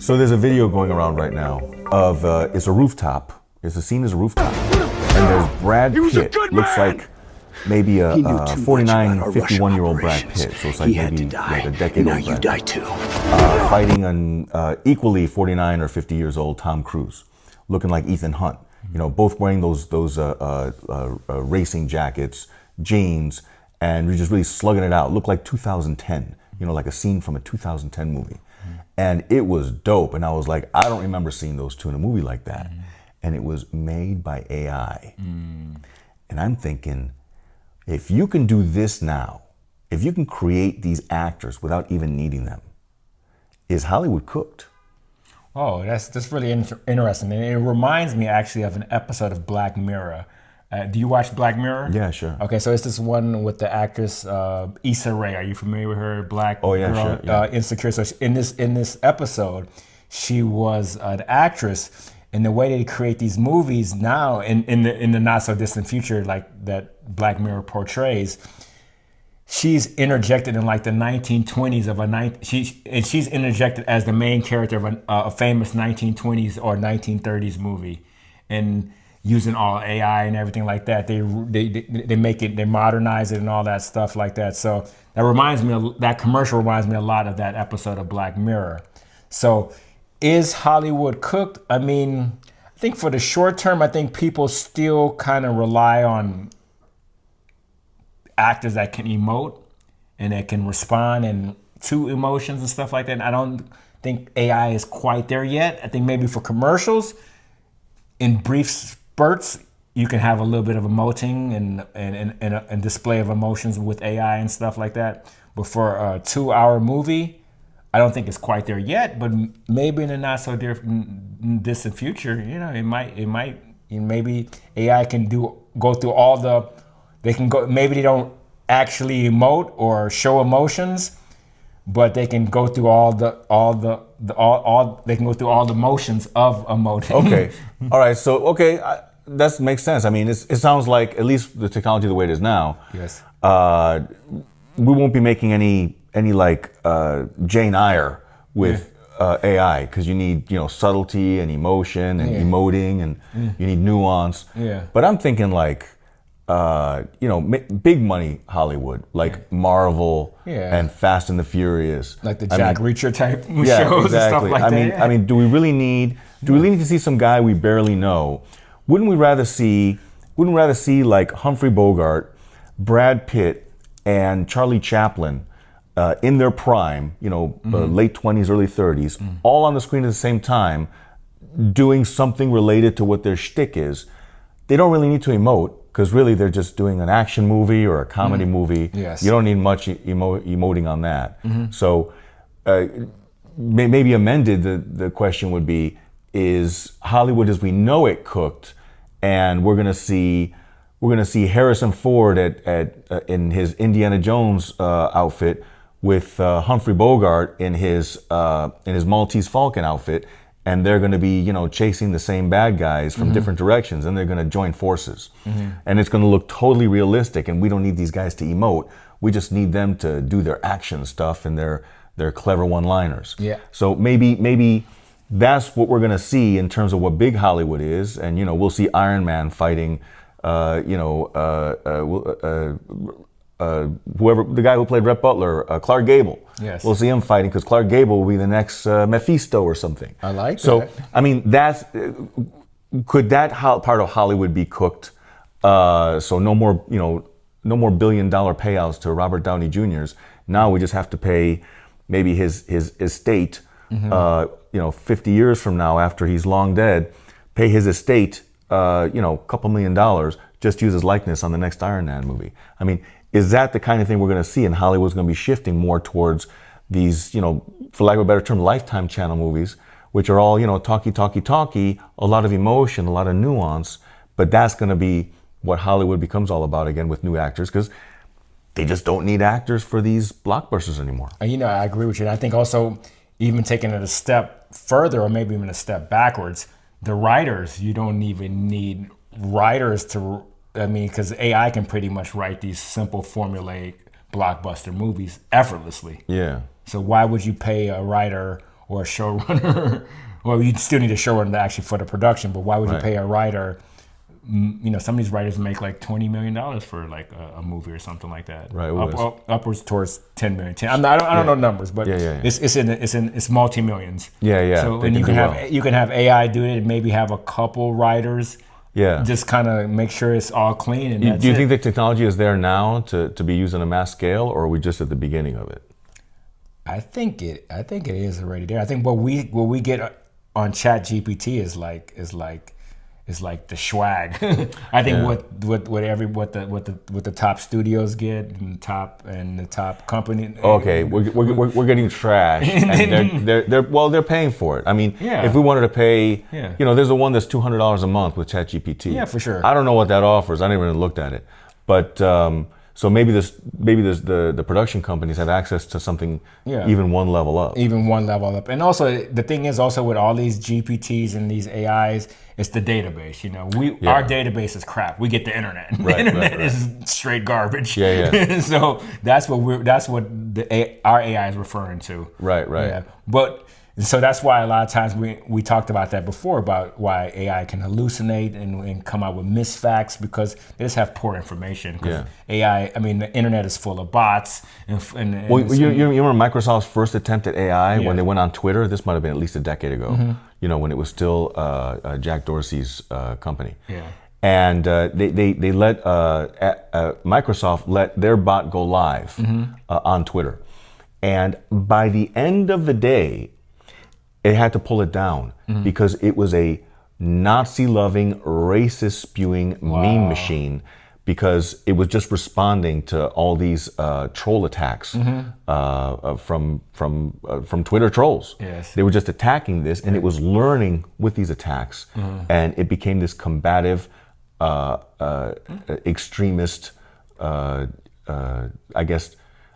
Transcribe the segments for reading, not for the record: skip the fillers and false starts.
So there's a video going around right now of it's a rooftop. It's a scene as a rooftop, and there's Brad Pitt. Looks like maybe a 49, 51-year-old Brad Pitt. So it's like maybe like a decade-old Brad Pitt. Too. Fighting an equally 49 or 50 years old Tom Cruise, looking like Ethan Hunt. You know, both wearing those racing jackets, jeans, and you're just really slugging it out. Looked like 2010. You know, like a scene from a 2010 movie. And it was dope. And I was like, I don't remember seeing those two in a movie like that. And it was made by AI. And I'm thinking, if you can do this now, if you can create these actors without even needing them, is Hollywood cooked? Oh, that's really interesting. And it reminds me actually of an episode of Black Mirror. Do you watch Black Mirror? Yeah, sure. Okay, so it's this one with the actress Issa Rae. Are you familiar with her? Black girl, sure. Yeah. Insecure. So in this episode, she was an actress, and the way they create these movies now in the not so distant future, like that Black Mirror portrays, she's interjected in like the 1920s of she's interjected as the main character of a famous 1920s or 1930s movie, and using all AI and everything like that, they make it, they modernize it and all that stuff like that. So that commercial reminds me a lot of that episode of Black Mirror. So is Hollywood cooked? I mean, I think for the short term, I think people still kind of rely on actors that can emote and that can respond and to emotions and stuff like that. And I don't think AI is quite there yet. I think maybe for commercials, in brief spurts, you can have a little bit of emoting and display of emotions with AI and stuff like that. But for a 2-hour movie, I don't think it's quite there yet. But maybe in the not so distant future, you know, it might. Maybe AI can go through all the. They can go. Maybe they don't actually emote or show emotions, but they can go through they can go through all the motions of emoting. Okay, all right. So that makes sense. I mean, it sounds like, at least the technology the way it is now. Yes. We won't be making any like Jane Eyre with AI, because you need subtlety and emotion and emoting, and you need nuance. Yeah. But I'm thinking like big money Hollywood, like Marvel and Fast and the Furious, like the Jack Reacher type shows exactly. and stuff like that. I mean, do we really need to see some guy we barely know? Wouldn't we rather see like Humphrey Bogart, Brad Pitt, and Charlie Chaplin in their prime, late 20s, early 30s, all on the screen at the same time, doing something related to what their shtick is? They don't really need to emote, because really they're just doing an action movie or a comedy movie. Yes. You don't need much emoting on that. So maybe amended, the question would be, is Hollywood as we know it cooked, and we're gonna see Harrison Ford in his Indiana Jones outfit with Humphrey Bogart in his Maltese Falcon outfit, and they're going to be, chasing the same bad guys from different directions, and they're going to join forces. And it's going to look totally realistic, and we don't need these guys to emote. We just need them to do their action stuff and their clever one-liners. Yeah. So maybe that's what we're going to see in terms of what big Hollywood is, and we'll see Iron Man fighting, whoever, the guy who played Rhett Butler, Clark Gable. Yes. We'll see him fighting, because Clark Gable will be the next Mephisto or something. I like that. So, I mean, could that part of Hollywood be cooked? So no more $1 billion payouts to Robert Downey Jr.'s. Now we just have to pay maybe his estate, 50 years from now, after he's long dead, pay his estate, a couple $1 million, just use his likeness on the next Iron Man movie. I mean, is that the kind of thing we're going to see? And Hollywood's going to be shifting more towards these, for lack of a better term, Lifetime channel movies, which are all, talky, a lot of emotion, a lot of nuance. But that's going to be what Hollywood becomes all about again, with new actors, because they just don't need actors for these blockbusters anymore. I agree with you. And I think also, even taking it a step further, or maybe even a step backwards, the writers, you don't even need writers to. Because AI can pretty much write these simple formulaic blockbuster movies effortlessly. Yeah. So why would you pay a writer or a showrunner. Well, you still need a showrunner actually for the production, but why would you Right. pay a writer? Some of these writers make like $20 million for like a movie or something like that. Right, Upwards towards 10 million. I don't know numbers, but it's multi-millions. Yeah. So They and you can can do have you can have AI do it, and maybe have a couple writers. Yeah. Just kind of make sure it's all clean. And Do you think the technology is there now to be used on a mass scale, or are we just at the beginning of it? I think it is already there. I think what we get on ChatGPT is like the swag. I think what the top studios get and the top company. Okay, we're getting trash, and they're paying for it. I mean, if we wanted to pay, there's the one that's $200 a month with ChatGPT. Yeah, for sure. I don't know what that offers. I never even looked at it, but so maybe the production companies have access to something even one level up. Even one level up. And also the thing is also with all these GPTs and these AIs, it's the database. Our database is crap. We get the internet. The internet is straight garbage. Yeah. So that's what our AI is referring to. Right. Yeah. But so that's why a lot of times we talked about that before, about why AI can hallucinate and come out with misfacts, because they just have poor information. Because AI, the internet is full of bots. You remember Microsoft's first attempt at AI when they went on Twitter? This might have been at least a decade ago. Mm-hmm. When it was still Jack Dorsey's company. Yeah. And they let Microsoft let their bot go live on Twitter, and by the end of the day, it had to pull it down because it was a Nazi-loving, racist-spewing meme machine, because it was just responding to all these troll attacks from Twitter trolls. Yes. They were just attacking this, and it was learning with these attacks, and it became this combative, extremist,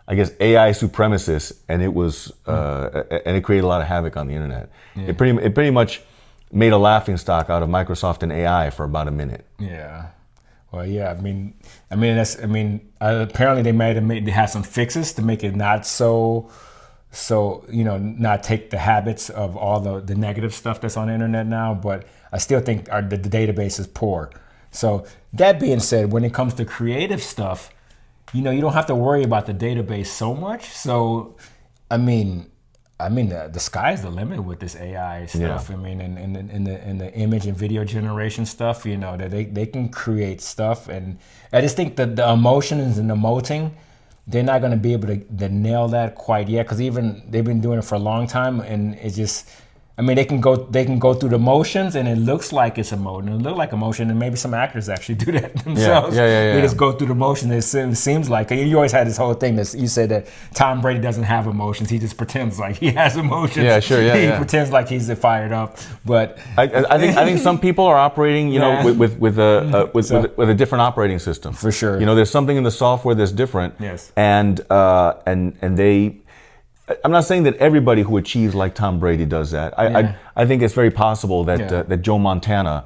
I guess AI supremacist, and it was and it created a lot of havoc on the internet. Yeah. It pretty much made a laughingstock out of Microsoft and AI for about a minute. Yeah. Well, yeah. Apparently they had some fixes to make it not so not take the habits of all the negative stuff that's on the internet now. But I still think the database is poor. So that being said, when it comes to creative stuff, you don't have to worry about the database so much. So, the sky's the limit with this AI stuff. Yeah. In the image and video generation stuff, that they can create stuff, and I just think that the emotions and emoting, they're not going to be able to nail that quite yet, because even they've been doing it for a long time, and it's just. They can go through the motions, and it looks like it's emotion. It looks like emotion, and maybe some actors actually do that themselves. Yeah. They just go through the motion. It seems like you always had this whole thing that you said that Tom Brady doesn't have emotions. He just pretends like he has emotions. Yeah, sure. Yeah, he pretends like he's fired up. But I think some people are operating, with a different operating system. For sure. There's something in the software that's different. Yes. And they. I'm not saying that everybody who achieves like Tom Brady does that. I think it's very possible that Joe Montana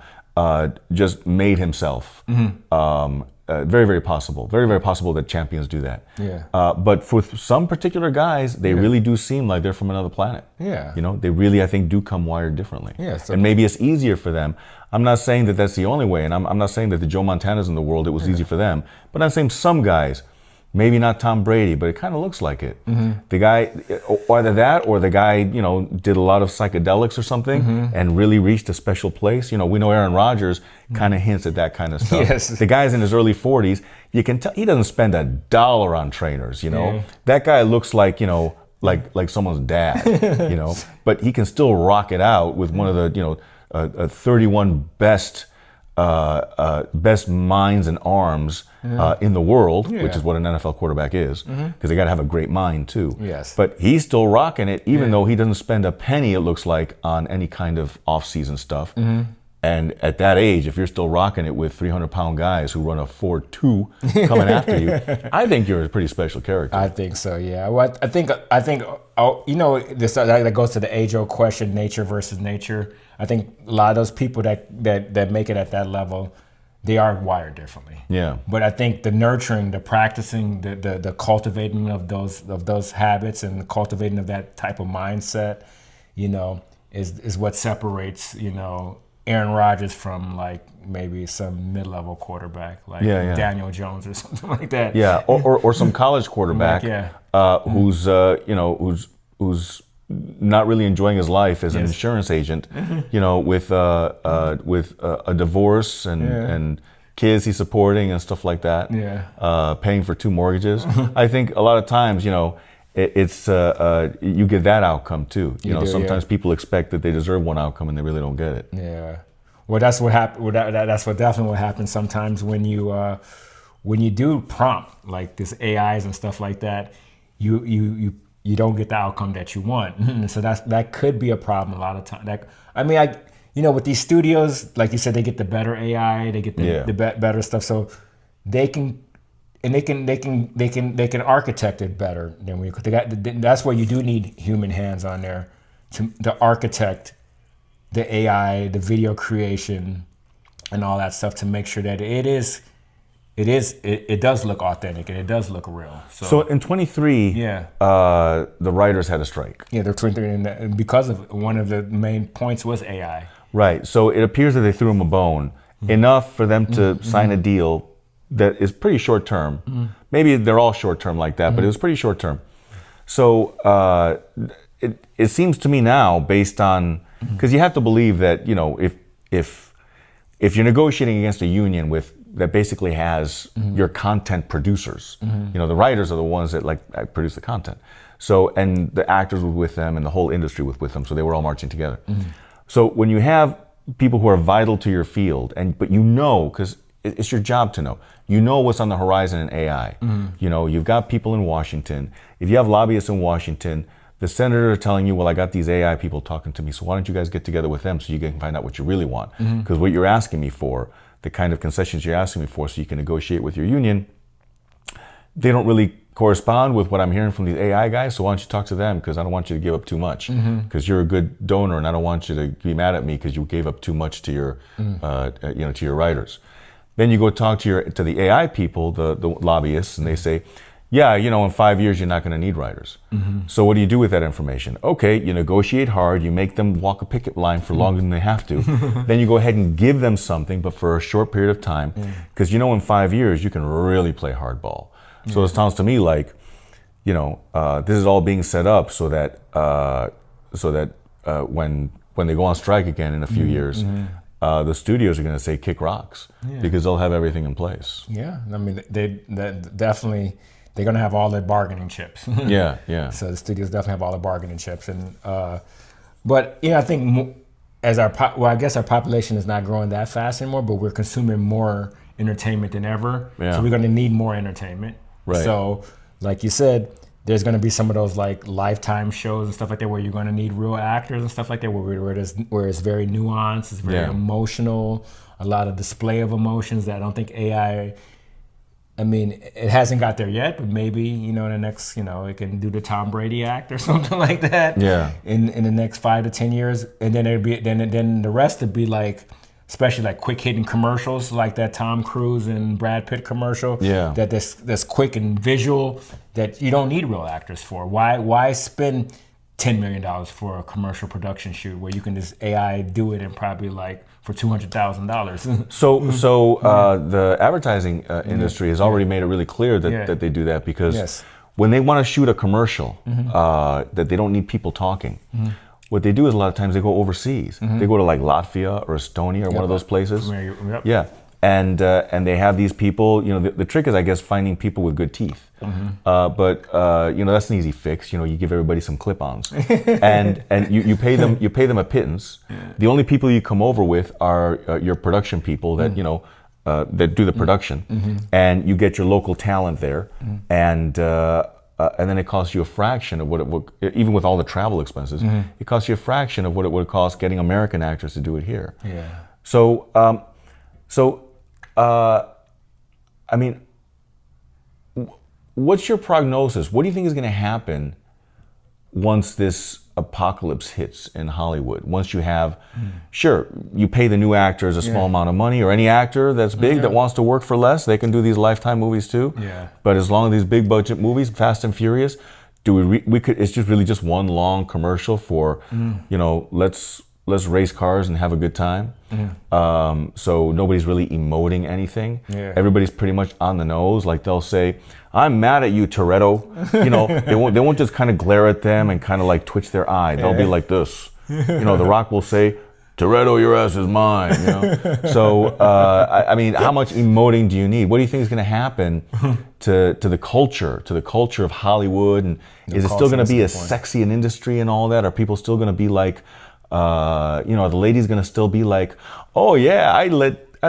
just made himself. Very, very possible. Very, very possible that champions do that. Yeah. But for some particular guys, they really do seem like they're from another planet. Yeah. They really, I think, do come wired differently. Yeah. So and maybe it's easier for them. I'm not saying that that's the only way, and I'm not saying that the Joe Montanas in the world, it was easy for them. But I'm saying some guys. Maybe not Tom Brady, but it kind of looks like it. Mm-hmm. The guy, either that or the guy, did a lot of psychedelics or something and really reached a special place. We know Aaron Rodgers kind of hints at that kind of stuff. Yes. The guy's in his early 40s. You can tell he doesn't spend $1 on trainers. Yeah. That guy looks like like someone's dad. But he can still rock it out with one of the 31 best minds and arms in the world, which is what an NFL quarterback is, because they got to have a great mind too. Yes. But he's still rocking it, even though he doesn't spend a penny, it looks like, on any kind of off-season stuff. And at that age, if you're still rocking it with 300-pound guys who run a 4.2 coming after you, I think you're a pretty special character. I think so, yeah. Well, I think this that goes to the age-old question, nature versus nature. I think a lot of those people that make it at that level, they are wired differently. Yeah. But I think the nurturing, the practicing, the cultivating of those habits and the cultivating of that type of mindset, is what separates, Aaron Rodgers from like maybe some mid-level quarterback like Daniel Jones or something like that. Yeah, or some college quarterback who's who's not really enjoying his life as an insurance agent, with a divorce and kids he's supporting and stuff like that. Paying for 2 mortgages. I think a lot of times, it's you get that outcome too. Sometimes people expect that they deserve one outcome and they really don't get it. Yeah. Well, that's what happens. That's what definitely what happens sometimes when you do prompt like this AIs and stuff like that. You don't get the outcome that you want. So that could be a problem a lot of times. With these studios, like you said, they get the better AI, they get the better stuff, so they can architect it better than we could. That's where you do need human hands on there to architect the AI, the video creation, and all that stuff to make sure that it does look authentic and it does look real. So in 23, the writers had a strike. Yeah, they're 23, and because of one of the main points was AI. Right. So it appears that they threw him a bone enough for them to sign a deal that is pretty short term. Maybe they're all short term like that, but it was pretty short term. So it seems to me now, based on, because you have to believe that if you're negotiating against a union that basically has your content producers, the writers are the ones that produce the content. So, and the actors were with them and the whole industry was with them. So they were all marching together. So when you have people who are vital to your field, but because it's your job to know, what's on the horizon in AI. You've got people in Washington. If you have lobbyists in Washington, the senators are telling you, well, I got these AI people talking to me, so why don't you guys get together with them so you can find out what you really want? Because what you're asking me for, the kind of concessions you're asking me for so you can negotiate with your union, they don't really correspond with what I'm hearing from these AI guys, so why don't you talk to them, because I don't want you to give up too much, because you're a good donor and I don't want you to be mad at me because you gave up too much to your to your writers. Then you go talk to the AI people, the lobbyists, and they say, yeah, in 5 years you're not going to need writers. So what do you do with that information? Okay, you negotiate hard, you make them walk a picket line for longer than they have to. Then you go ahead and give them something, but for a short period of time, because in 5 years you can really play hardball. So it sounds to me like, this is all being set up so that when they go on strike again in a few years, the studios are going to say kick rocks because they'll have everything in place. Yeah, I mean, they're going to have all their bargaining chips. Yeah. So the studios definitely have all the bargaining chips, and but I think I guess our population is not growing that fast anymore, but we're consuming more entertainment than ever. Yeah. So we're going to need more entertainment. Right. So, like you said, there's going to be some of those like Lifetime shows and stuff like that where you're going to need real actors and stuff like that, where it's very nuanced, it's very emotional, a lot of display of emotions that I don't think AI. I mean, it hasn't got there yet, but maybe in the next, it can do the Tom Brady act or something like that. Yeah. In the next 5 to 10 years, and then then the rest would be like, especially like quick hitting commercials like that Tom Cruise and Brad Pitt commercial. Yeah. That's quick and visual that you don't need real actors for. Why spend $10 million for a commercial production shoot where you can just AI do it and probably like for $200,000? So the advertising industry has already made it really clear that they do that, because when they want to shoot a commercial that they don't need people talking, what they do is a lot of times they go overseas. They go to like Latvia or Estonia or one of those places. Yeah, and they have these people. The trick is, I guess, finding people with good teeth. But that's an easy fix. You give everybody some clip-ons, and you pay them a pittance. The only people you come over with are your production people that that do the production, and you get your local talent there, and then it costs you a fraction of what it would, even with all the travel expenses, it costs you a fraction of what it would cost getting American actors to do it here. Yeah. So, I mean, what's your prognosis? What do you think is going to happen once this apocalypse hits in Hollywood? Once you have, sure, you pay the new actors a small amount of money, or any actor that's big that wants to work for less, they can do these Lifetime movies too. Yeah. But as long as these big budget movies, Fast and Furious, do we could, it's just really just one long commercial for, you know, let's race cars and have a good time. So nobody's really emoting anything. Yeah. Everybody's pretty much on the nose. Like they'll say, "I'm mad at you, Toretto." You know, they won't just kind of glare at them and kind of like twitch their eye. They'll be like this. You know, The Rock will say, "Toretto, your ass is mine." You know. So I mean, how much emoting do you need? What do you think is going to happen to the culture of Hollywood? And is it still going to be as sexy an industry and all that? Are people still going to be like, you know, the lady's going to still be like, "Oh yeah, I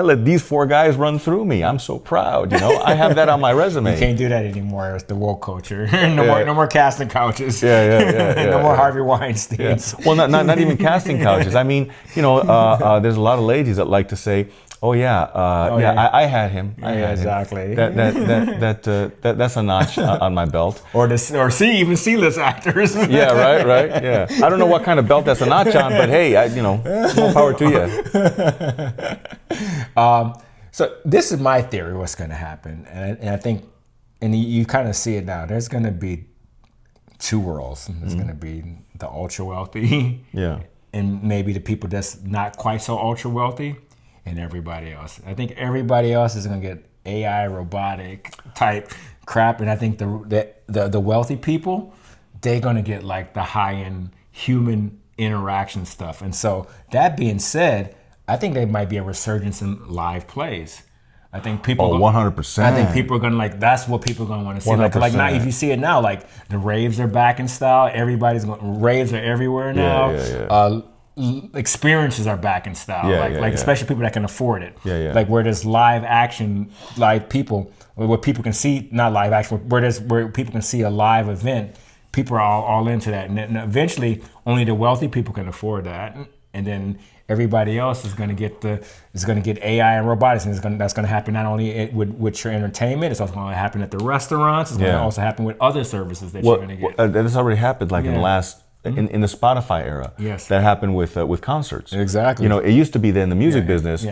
let these 4 guys run through me. I'm so proud. You know, I have that on my resume." You can't do that anymore. It's the woke culture. No more casting couches. Yeah. No more Harvey Weinstein. Yeah. Well, not even casting couches. I mean, you know, there's a lot of ladies that like to say, "Oh yeah, I had him. I had exactly. him. That's a notch on my belt." Or even C-list actors. Yeah, right. Yeah. I don't know what kind of belt that's a notch on, but hey, you know, more power to you. So this is my theory. What's going to happen, and I think, and you kind of see it now. There's going to be 2 worlds. There's going to be the ultra wealthy, yeah, and maybe the people that's not quite so ultra wealthy, and everybody else. I think everybody else is going to get AI, robotic type crap, and I think the wealthy people, they're going to get like the high end human interaction stuff. And so that being said, I think there might be a resurgence in live plays. I think people. 100%. I think people are gonna like. That's what people are gonna want to see. Like now, if you see it now, like the raves are back in style. Everybody's going. Raves are everywhere now. Experiences are back in style. Especially people that can afford it. Like where there's live action, live people, where people can see not live action, where people can see a live event. People are all into that, and then eventually only the wealthy people can afford that, and then everybody else is going to get AI and robotics, and that's going to happen not only with your entertainment. It's also going to happen at the restaurants. It's going to also happen with other services that you're going to get. This already happened, like in the last. In the Spotify era, that happened with concerts. Exactly. You know, it used to be that in the music business,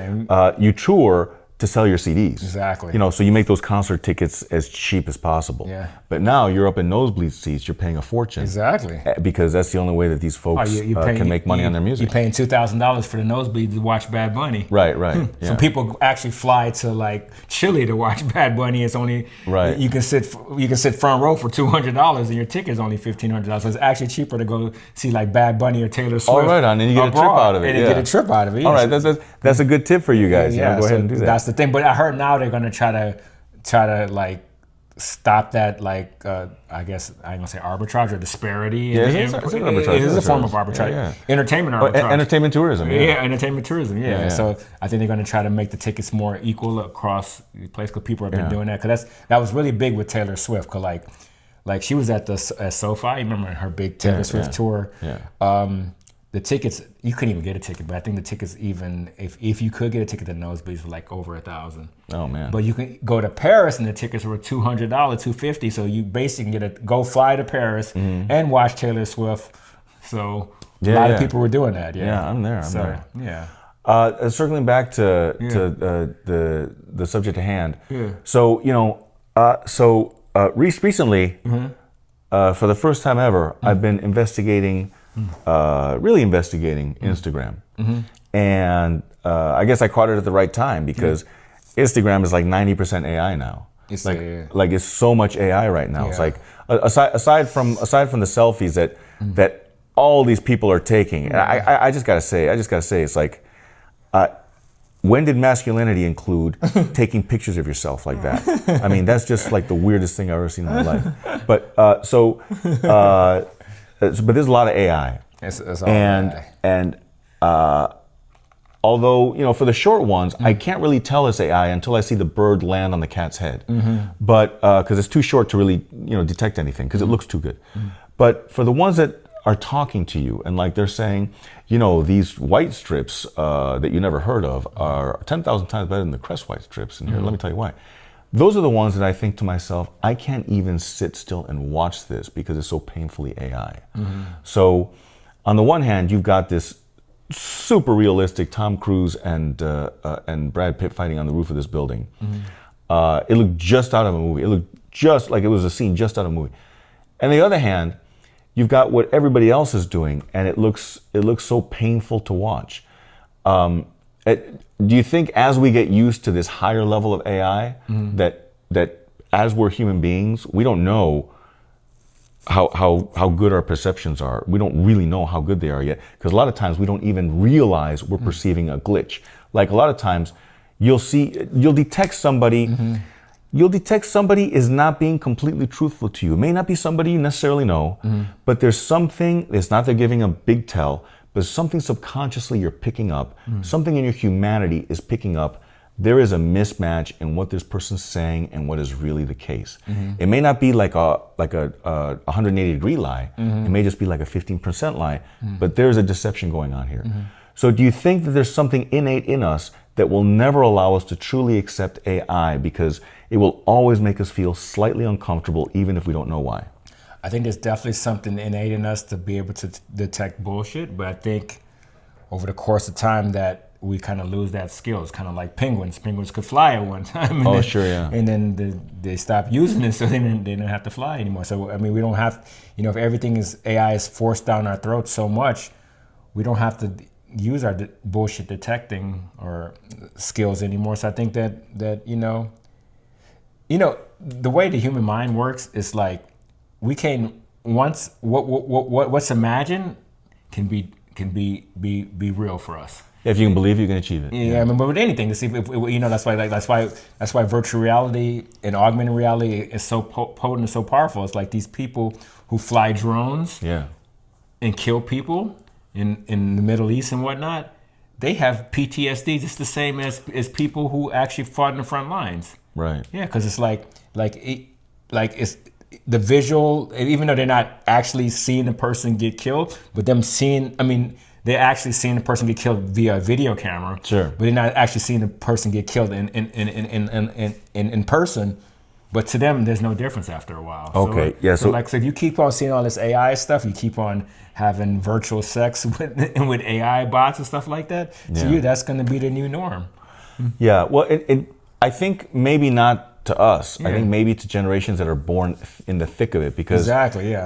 you tour to sell your CDs. Exactly. You know, so you make those concert tickets as cheap as possible. Yeah. But now you're up in nosebleed seats, you're paying a fortune. Exactly. Because that's the only way that these folks can make money on their music. You're paying $2,000 for the nosebleed to watch Bad Bunny. Right. So people actually fly to like Chile to watch Bad Bunny. It's only you can sit front row for $200 and your ticket is only $1,500. So it's actually cheaper to go see like Bad Bunny or Taylor Swift. All right, and you get a trip out of it. And you get a trip out of it. All right, that's a good tip for you guys. Go ahead and do that. That's the thing. But I heard now they're gonna try to like stop that, like I guess I'm gonna say arbitrage or disparity. It is a form of arbitrage. Entertainment arbitrage. Entertainment tourism. Entertainment tourism. So I think they're gonna try to make the tickets more equal across the place because people have been doing that. Because that was really big with Taylor Swift. Cause like she was at SoFi. You remember her big Taylor Swift tour? The tickets, you couldn't even get a ticket, but I think the tickets, even if you could get a ticket, the nosebleeds were like over $1,000. Oh man! But you can go to Paris and the tickets were $200, $250. So you basically go fly to Paris and watch Taylor Swift. So a lot of people were doing that. Yeah, I'm there. Yeah. Circling back to the subject at hand. Yeah. So recently, for the first time ever, I've been investigating. Really investigating Instagram. And I guess I caught it at the right time because Instagram is like 90% AI now. It's like it's so much AI right now. It's like aside from the selfies that all these people are taking. And I just gotta say, it's like, when did masculinity include taking pictures of yourself like that? I mean, that's just like the weirdest thing I've ever seen in my life. But but there's a lot of AI. It's all AI. And although, for the short ones, I can't really tell it's AI until I see the bird land on the cat's head. But because it's too short to really, detect anything because it looks too good. But for the ones that are talking to you and like they're saying, these white strips that you never heard of are 10,000 times better than the Crest white strips. And here, let me tell you why. Those are the ones that I think to myself, I can't even sit still and watch this because it's so painfully AI. So on the one hand, you've got this super realistic Tom Cruise and Brad Pitt fighting on the roof of this building. It looked just out of a movie. It looked just like it was a scene just out of a movie. And on the other hand, you've got what everybody else is doing, and it looks so painful to watch. Do you think as we get used to this higher level of AI, that as we're human beings, we don't know how good our perceptions are? We don't really know how good they are yet, because a lot of times we don't even realize we're perceiving a glitch. Like a lot of times, you'll detect somebody. You'll detect somebody is not being completely truthful to you. It may not be somebody you necessarily know, but there's something, it's not they're giving a big tell, but something subconsciously you're picking up, something in your humanity is picking up. There is a mismatch in what this person's saying and what is really the case. It may not be like a 180-degree lie. It may just be like a 15% lie, but there's a deception going on here. So do you think that there's something innate in us that will never allow us to truly accept AI because it will always make us feel slightly uncomfortable even if we don't know why? I think there's definitely something innate in us to be able to detect bullshit, but I think over the course of time that we kind of lose that skill. It's kind of like penguins. Penguins could fly at one time. And And then they stop using it, so they don't have to fly anymore. So, I mean, we don't have, if everything is AI is forced down our throats so much, we don't have to use our bullshit detecting or skills anymore. So I think that the way the human mind works is like we can once what's imagined can be real for us. If you can believe, you can achieve it. Yeah, I mean, but with anything, to see that's why virtual reality and augmented reality is so potent and so powerful. It's like these people who fly drones and kill people in the Middle East and whatnot. They have PTSD just the same as people who actually fought in the front lines. Right. Yeah, because it's like it's the visual, even though they're not actually seeing the person get killed, but them seeing, they're actually seeing the person get killed via a video camera. Sure. But they're not actually seeing the person get killed in person. But to them, there's no difference after a while. Okay. So if you keep on seeing all this AI stuff, you keep on having virtual sex with AI bots and stuff like that. To you, that's going to be the new norm. Yeah. Well, I think maybe not to us. I think maybe to generations that are born in the thick of it, because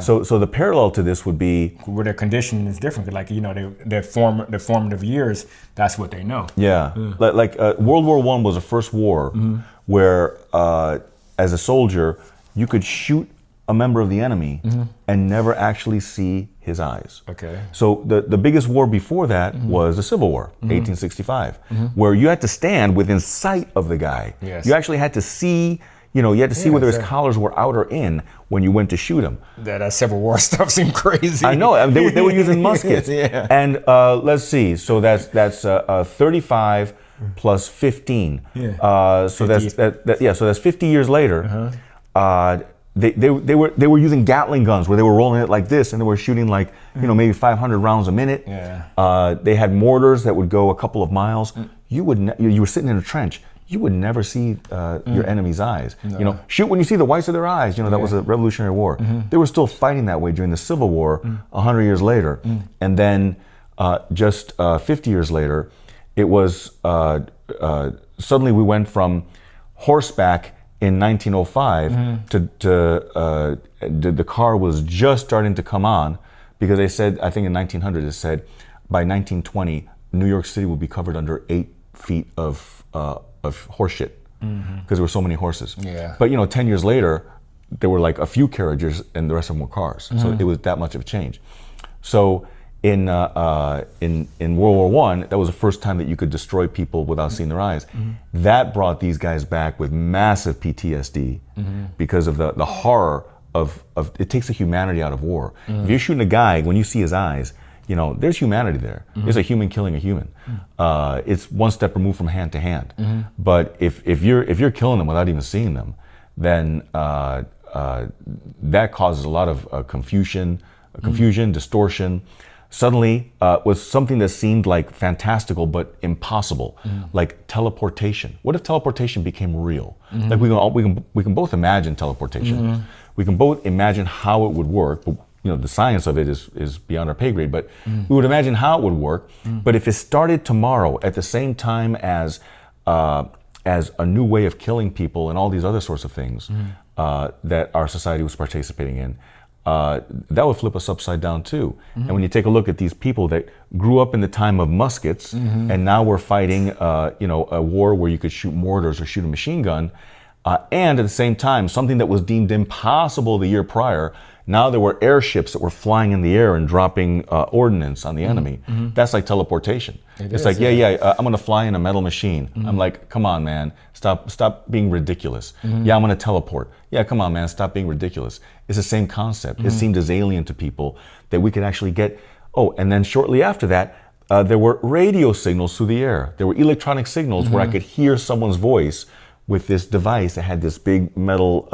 So the parallel to this would be where their conditioning is different. Like their formative years, that's what they know. Yeah. Like World War I was the first war where as a soldier you could shoot a member of the enemy and never actually see his eyes. Okay. So the biggest war before that was the Civil War, 1865, where you had to stand within sight of the guy. Yes. You actually had to see, whether his collars were out or in when you went to shoot him. That Civil War stuff seemed crazy. I know. They were using muskets. And let's see. So that's 35 plus 15. So that's 50 years later. They were using Gatling guns where they were rolling it like this, and they were shooting like maybe 500 rounds a minute. They had mortars that would go a couple of miles. You were sitting in a trench. You would never see your enemy's eyes. No. Shoot when you see the whites of their eyes. That was a Revolutionary War. They were still fighting that way during the Civil War 100 years later, and then just 50 years later, it was suddenly we went from horseback in 1905 to the car was just starting to come on, because they said, I think in 1900 it said by 1920 New York City will be covered under 8 feet of horse shit, because there were so many horses. But 10 years later there were like a few carriages and the rest of them were cars. So it was that much of a change. So in World War I, that was the first time that you could destroy people without seeing their eyes. That brought these guys back with massive PTSD because of the horror of it takes the humanity out of war. If you're shooting a guy, when you see his eyes, there's humanity there. There's a human killing a human. It's one step removed from hand to hand. But if you're killing them without even seeing them, then that causes a lot of confusion, distortion. Suddenly, was something that seemed like fantastical but impossible, like teleportation. What if teleportation became real? Like we can both imagine teleportation. We can both imagine how it would work. But, the science of it is beyond our pay grade. But we would imagine how it would work. But if it started tomorrow at the same time as a new way of killing people and all these other sorts of things that our society was participating in, that would flip us upside down too. And when you take a look at these people that grew up in the time of muskets, and now we're fighting, a war where you could shoot mortars or shoot a machine gun, and at the same time, something that was deemed impossible the year prior, now there were airships that were flying in the air and dropping ordnance on the enemy. That's like teleportation. It's like, I'm going to fly in a metal machine. I'm like, come on, man, stop being ridiculous. Yeah, I'm going to teleport. Yeah, come on, man, stop being ridiculous. It's the same concept. It seemed as alien to people that we could actually get. Oh, and then shortly after that, there were radio signals through the air. There were electronic signals where I could hear someone's voice with this device that had this big metal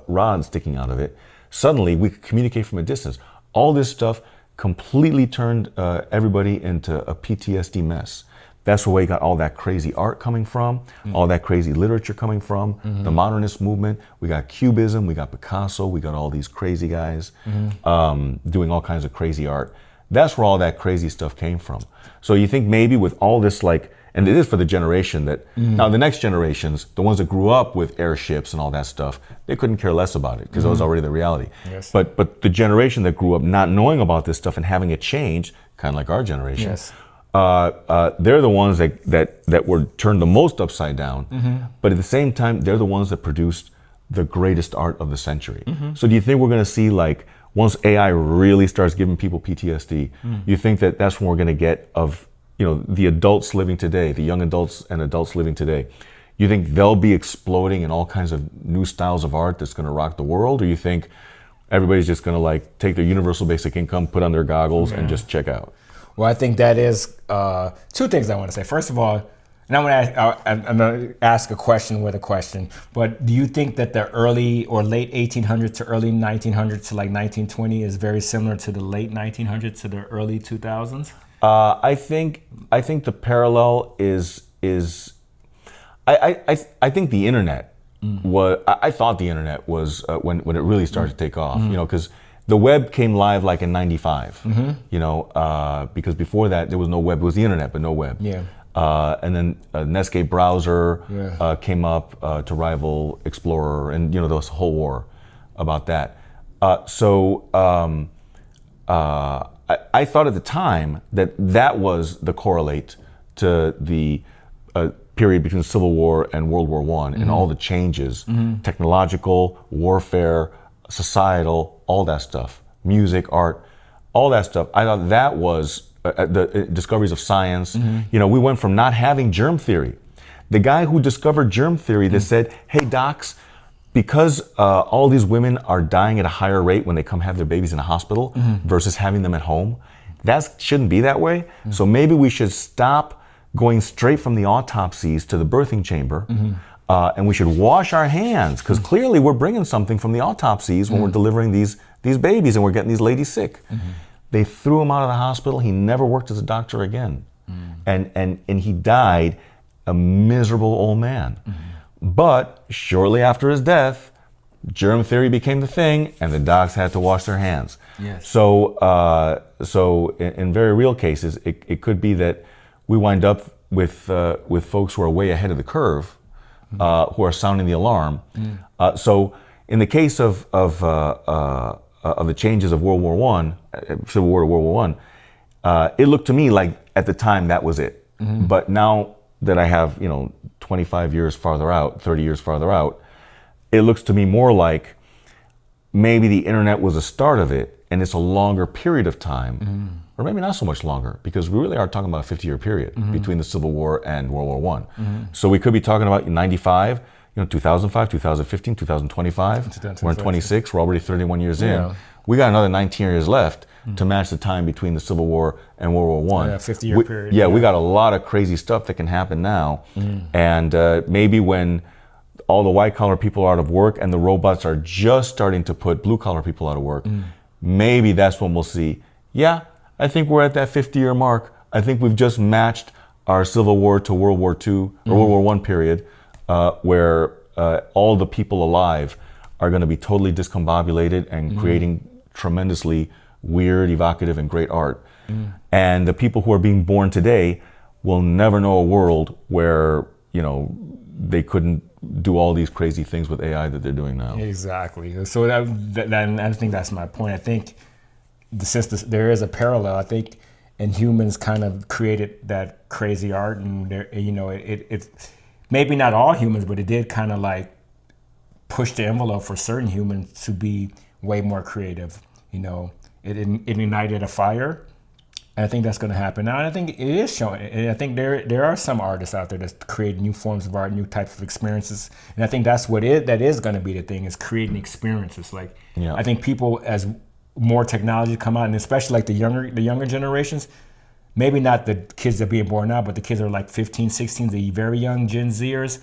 rod sticking out of it. Suddenly, we could communicate from a distance. All this stuff completely turned everybody into a PTSD mess. That's where we got all that crazy art coming from, all that crazy literature coming from, the modernist movement. We got Cubism, we got Picasso, we got all these crazy guys doing all kinds of crazy art. That's where all that crazy stuff came from. So you think maybe with all this, like, and it is for the generation that, now the next generations, the ones that grew up with airships and all that stuff, they couldn't care less about it because it was already the reality. Yes. But the generation that grew up not knowing about this stuff and having it change, kind of like our generation, they're the ones that were turned the most upside down. But at the same time, they're the ones that produced the greatest art of the century. So do you think we're going to see, like, once AI really starts giving people PTSD, you think that that's when we're going to get of, the adults living today, the young adults and adults living today, you think they'll be exploding in all kinds of new styles of art that's going to rock the world? Or you think everybody's just going to, like, take their universal basic income, put on their goggles and just check out? Well, I think that is two things I want to say. First of all, and I'm going to ask a question with a question, but do you think that the early or late 1800s to early 1900s to like 1920 is very similar to the late 1900s to the early 2000s? I think the parallel is I think the internet was, I thought the internet was when it really started to take off, because the web came live like in 95, because before that there was no web. It was the internet, but no web. Yeah. And then Netscape browser came up to rival Explorer, and there was a whole war about that. I thought at the time that was the correlate to the period between the Civil War and World War I, and all the changes, technological, warfare, societal, all that stuff, music, art, all that stuff. I thought that was the discoveries of science. We went from not having germ theory. The guy who discovered germ theory that said, hey, docs, because all these women are dying at a higher rate when they come have their babies in a hospital versus having them at home, that shouldn't be that way. So maybe we should stop going straight from the autopsies to the birthing chamber, and we should wash our hands, because clearly we're bringing something from the autopsies when we're delivering these babies and we're getting these ladies sick. They threw him out of the hospital. He never worked as a doctor again. And he died a miserable old man. But shortly after his death, germ theory became the thing, and the docs had to wash their hands. Yes. So in very real cases, it could be that we wind up with folks who are way ahead of the curve, who are sounding the alarm. So in the case of the changes of World War I, Civil War to World War I, it looked to me like at the time that was it. But now that I have 25 years farther out, 30 years farther out, it looks to me more like maybe the internet was the start of it, and it's a longer period of time, or maybe not so much longer, because we really are talking about a 50-year period between the Civil War and World War I. So we could be talking about 95, 2005, 2015, 2025. We're in 26. We're already 31 years in. We got another 19 years left to match the time between the Civil War and World War I. 50-year period. Yeah, we got a lot of crazy stuff that can happen now. And maybe when all the white-collar people are out of work and the robots are just starting to put blue-collar people out of work, maybe that's when we'll see, yeah, I think we're at that 50-year mark. I think we've just matched our Civil War to World War II, or World War I period, where all the people alive are going to be totally discombobulated and creating tremendously weird, evocative, and great art. And the people who are being born today will never know a world where they couldn't do all these crazy things with AI that they're doing now. Exactly. So I think that's my point. I think there is a parallel. I think, and humans kind of created that crazy art, and it maybe not all humans, but it did kind of like push the envelope for certain humans to be way more creative. It ignited a fire. And I think that's going to happen now. And I think it is showing. And I think there are some artists out there that create new forms of art, new types of experiences. And I think that's that is going to be the thing, is creating experiences. Like, I think people, as more technology come out, and especially like the younger generations, maybe not the kids that are being born now, but the kids that are like 15, 16, the very young Gen Zers,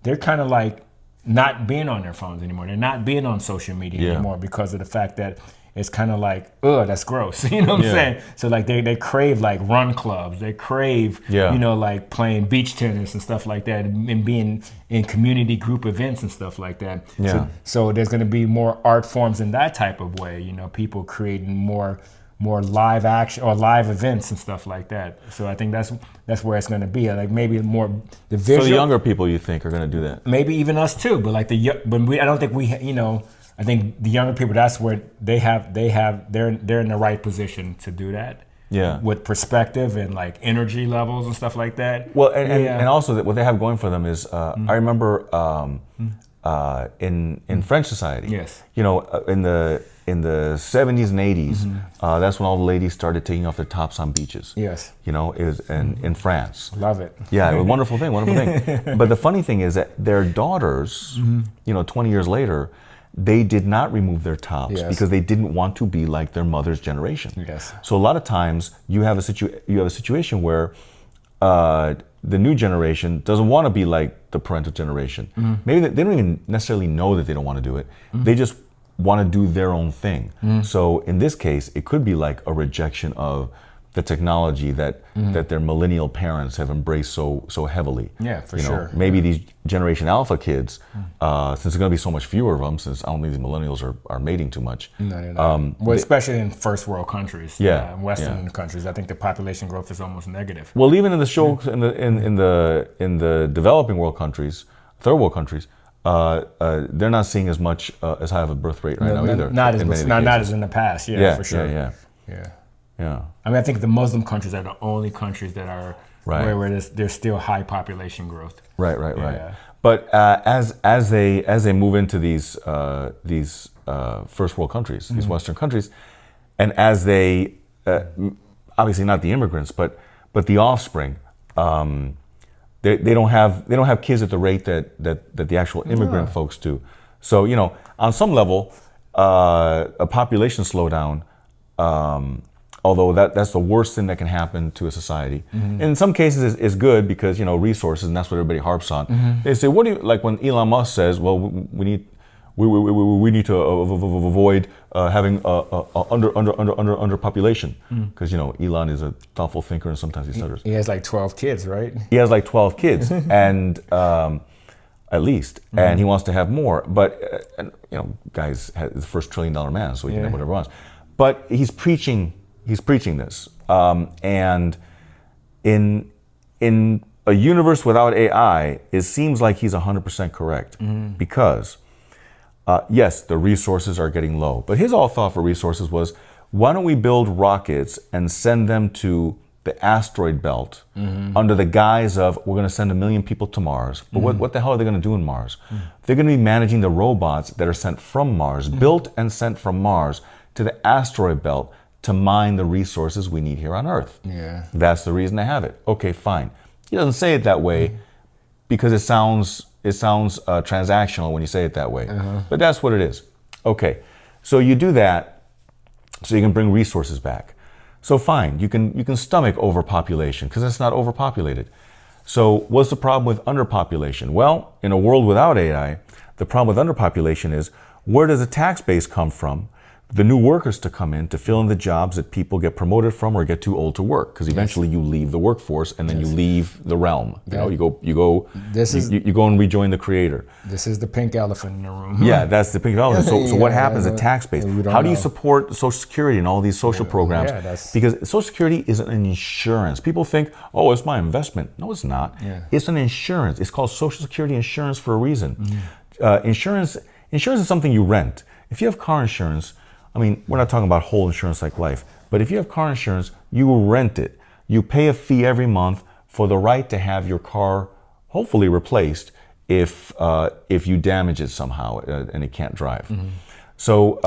they're kind of like not being on their phones anymore. They're not being on social media anymore because of the fact that it's kind of like, that's gross. You know what I'm saying? So like they crave like run clubs. They crave, like playing beach tennis and stuff like that, and being in community group events and stuff like that. Yeah. So there's going to be more art forms in that type of way. People creating more live action or live events and stuff like that. So I think that's where it's going to be. Like maybe more the visual. So the younger people, you think, are going to do that? Maybe even us too. But like I don't think we. I think the younger people, that's where they're in the right position to do that. Yeah. With perspective and like energy levels and stuff like that. Well, and also what they have going for them is, I remember in French society. Yes. In the 70s and 80s, that's when all the ladies started taking off their tops on beaches. Yes. It was in France. Love it. Yeah, it was a wonderful thing. But the funny thing is that their daughters, 20 years later, they did not remove their tops because they didn't want to be like their mother's generation. Yes. So a lot of times you have a situation where the new generation doesn't want to be like the parental generation. Maybe they don't even necessarily know that they don't want to do it. They just want to do their own thing. So in this case, it could be like a rejection of the technology that their millennial parents have embraced so heavily. Yeah, for sure. Maybe these Generation Alpha kids, since there's going to be so much fewer of them, since I don't think these millennials are mating too much. No. Well, especially in first world countries, Western countries, I think the population growth is almost negative. Well, even in the show in the developing world countries, third world countries, they're not seeing as much as high of a birth rate right now either. Not as in the past. Yeah, for sure. Yeah. I mean, I think the Muslim countries are the only countries that are where there's still high population growth. Right. Yeah. But as they move into these first world countries, these Western countries, and as they obviously not the immigrants, but the offspring, they don't have kids at the rate that the actual immigrant folks do. So on some level, a population slowdown. Although that's the worst thing that can happen to a society. In some cases, it's good because resources, and that's what everybody harps on. They say, "What do you like?" When Elon Musk says, "Well, we need to avoid having underpopulation," because Elon is a thoughtful thinker and sometimes he stutters. He has like 12 kids, right? He has like 12 kids, and at least, and he wants to have more. But guys, the first $1 trillion man, so he can have whatever he wants. But he's preaching this, and in a universe without AI, it seems like he's 100% correct because yes, the resources are getting low. But his all thought for resources was, why don't we build rockets and send them to the asteroid belt under the guise of we're going to send 1 million people to Mars. But what the hell are they going to do in Mars? They're going to be managing the robots that are sent from Mars, built and sent from Mars to the asteroid belt to mine the resources we need here on Earth. Yeah. That's the reason to have it. Okay, fine. He doesn't say it that way because it sounds transactional when you say it that way. But that's what it is. Okay, so you do that so you can bring resources back. So fine, you can stomach overpopulation because it's not overpopulated. So what's the problem with underpopulation? Well, in a world without AI, the problem with underpopulation is, where does the tax base come from the new workers to come in to fill in the jobs that people get promoted from or get too old to work, because eventually you leave the workforce and then you leave the realm. You go and rejoin the creator. This is the pink elephant in the room. Yeah, that's the pink elephant. So what happens? The tax base. How do you know. support Social Security and all these social programs? Yeah, because Social Security is an insurance. People think, oh, it's my investment. No, it's not. Yeah. It's an insurance. It's called Social Security insurance for a reason. Insurance is something you rent. If you have car insurance, I mean, we're not talking about whole insurance like life, but if you have car insurance, you rent it. You pay a fee every month for the right to have your car hopefully replaced if you damage it somehow and it can't drive. So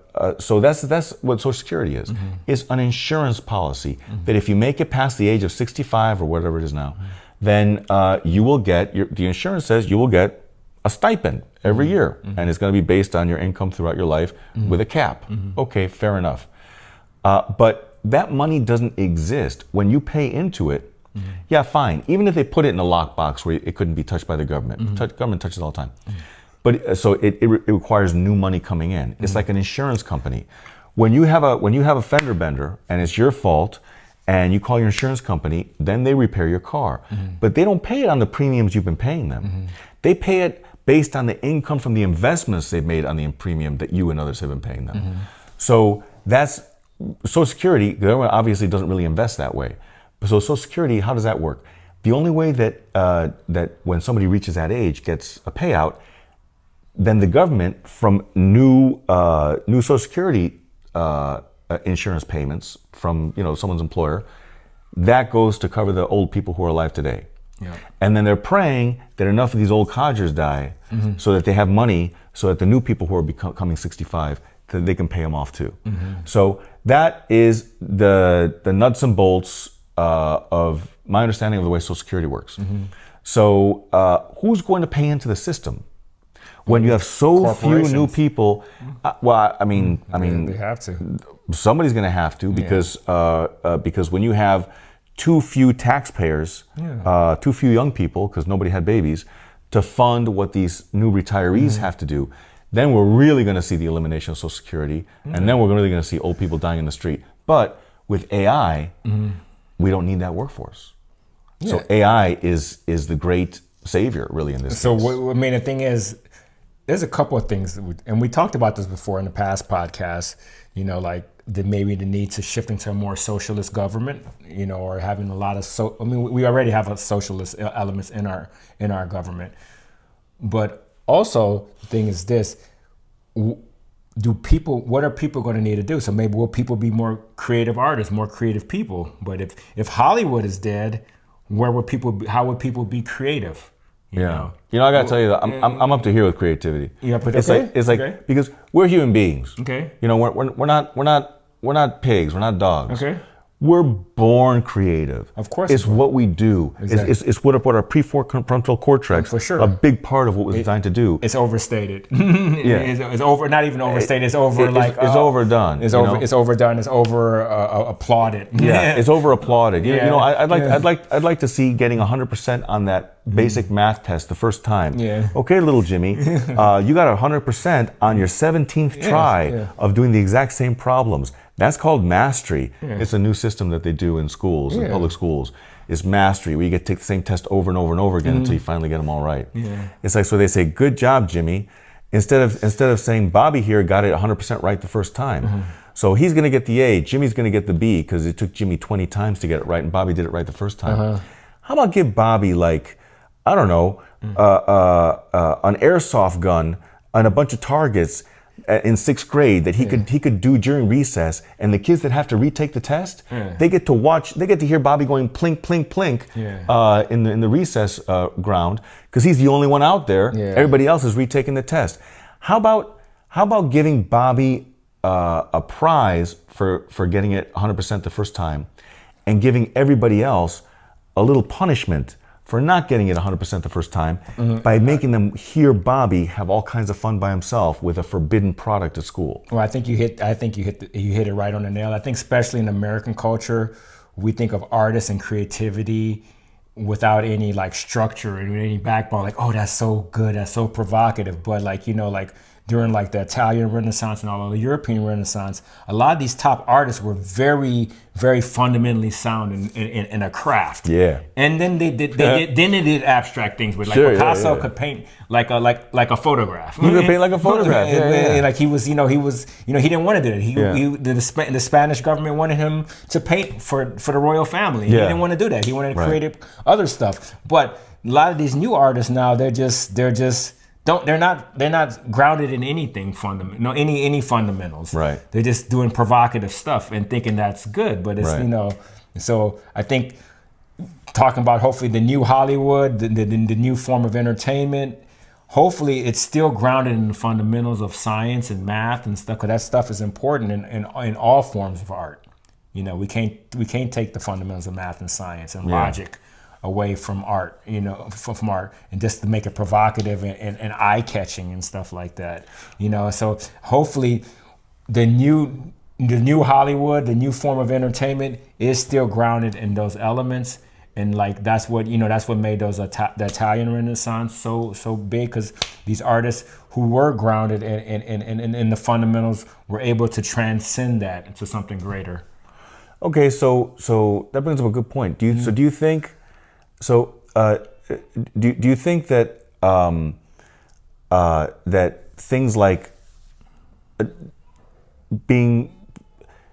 that's what Social Security is. It's an insurance policy that if you make it past the age of 65 or whatever it is now, then you will get, the insurance says you will get a stipend every year, and it's going to be based on your income throughout your life with a cap. Okay, fair enough. But that money doesn't exist when you pay into it. Yeah, fine. Even if they put it in a lockbox where it couldn't be touched by the government. Government touches it all the time. But so it requires new money coming in. It's like an insurance company. When you have a fender bender and it's your fault, and you call your insurance company, then they repair your car. But they don't pay it on the premiums you've been paying them. They pay it based on the income from the investments they've made on the premium that you and others have been paying them. So that's Social Security. The government obviously doesn't really invest that way. So Social Security, how does that work? The only way that that when somebody reaches that age gets a payout, then the government from new Social Security insurance payments from someone's employer, that goes to cover the old people who are alive today. Yeah. And then they're praying that enough of these old codgers die so that they have money so that the new people who are becoming 65, that they can pay them off too. So that is the nuts and bolts of my understanding of the way Social Security works. So who's going to pay into the system when you have so few new people? Well, I mean, they have to. Somebody's going to have to, because when you have too few taxpayers, too few young people, because nobody had babies, to fund what these new retirees have to do, then we're really going to see the elimination of Social Security, and then we're really going to see old people dying in the street. But with AI, we don't need that workforce. So AI is the great savior, really, in this case. The thing is, there's a couple of things, and we talked about this before in the past podcasts, like maybe the need to shift into a more socialist government, or having a lot of we already have a socialist elements in our government. But also the thing is this, what are people going to need to do? So maybe will people be more creative artists, more creative people? But if Hollywood is dead, how would people be creative? You know? I gotta tell you, I'm up to here with creativity. It's like because we're human beings. Okay. We're not pigs. We're not dogs. Okay. We're born creative. Of course. It's what we do. Exactly. It's what our prefrontal cortex, for sure, a big part of what was designed to do. It's overstated. It's over. Not even overstated. It's over. It's overdone. It's over. It's overdone. It's over applauded. Yeah. It's over applauded. I'd like to see getting 100% on that basic math test the first time. Yeah. Okay, little Jimmy, you got 100% on your 17th try of doing the exact same problems. That's called mastery. It's a new system that they do in schools, in public schools. It's mastery, where you get to take the same test over and over and over again until you finally get them all right. It's like, so they say, good job, Jimmy, instead of saying Bobby here got it 100% right the first time. So he's going to get the A, Jimmy's going to get the B, because it took Jimmy 20 times to get it right, and Bobby did it right the first time. How about give Bobby, like, I don't know, an airsoft gun and a bunch of targets in 6th grade that he could do during recess, and the kids that have to retake the test, they get to hear Bobby going plink, plink, plink in the recess ground, because he's the only one out there. Everybody else is retaking the test. How about giving Bobby a prize for getting it 100% the first time, and giving everybody else a little punishment for not getting it 100% the first time, by making them hear Bobby have all kinds of fun by himself with a forbidden product at school. Well, I think you hit it right on the nail. I think especially in American culture, we think of artists and creativity without any like structure and any backbone. Like, oh, that's so good, that's so provocative. But during like the Italian Renaissance and all of the European Renaissance, a lot of these top artists were very, very fundamentally sound in a craft. Yeah. And then they did abstract things with, like, Sure, Picasso could paint like a photograph. He could paint like a photograph. And like he didn't want to do it. The Spanish government wanted him to paint for the royal family. He didn't want to do that. He wanted to create other stuff. But a lot of these new artists now, they're not grounded in anything fundamental, any fundamentals. Right. They're just doing provocative stuff and thinking that's good. But it's so I think talking about hopefully the new Hollywood, the new form of entertainment. Hopefully, it's still grounded in the fundamentals of science and math and stuff, because that stuff is important in all forms of art. We can't take the fundamentals of math and science and logic away from art, from art, and just to make it provocative and eye-catching and stuff like that. So hopefully, the new Hollywood, the new form of entertainment, is still grounded in those elements. And like that's what made the Italian Renaissance so big, because these artists who were grounded in the fundamentals were able to transcend that into something greater. Okay, so that brings up a good point. Do you think that that things like being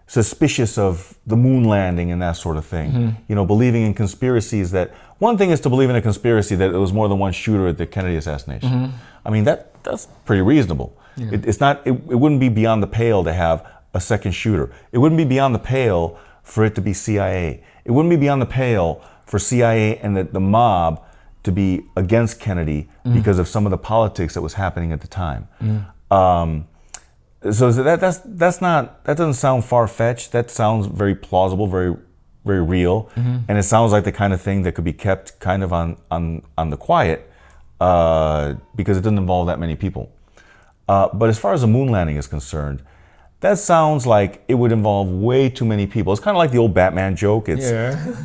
suspicious of the moon landing and that sort of thing, believing in conspiracies, that one thing is to believe in a conspiracy that there was more than one shooter at the Kennedy assassination. I mean, that's pretty reasonable. Yeah. It wouldn't be beyond the pale to have a second shooter. It wouldn't be beyond the pale for it to be CIA. It wouldn't be beyond the pale for CIA and the mob to be against Kennedy because of some of the politics that was happening at the time. So that doesn't sound far-fetched. That sounds very plausible, very, very real, and it sounds like the kind of thing that could be kept kind of on the quiet because it doesn't involve that many people. But as far as the moon landing is concerned, that sounds like it would involve way too many people. It's kind of like the old Batman joke. It's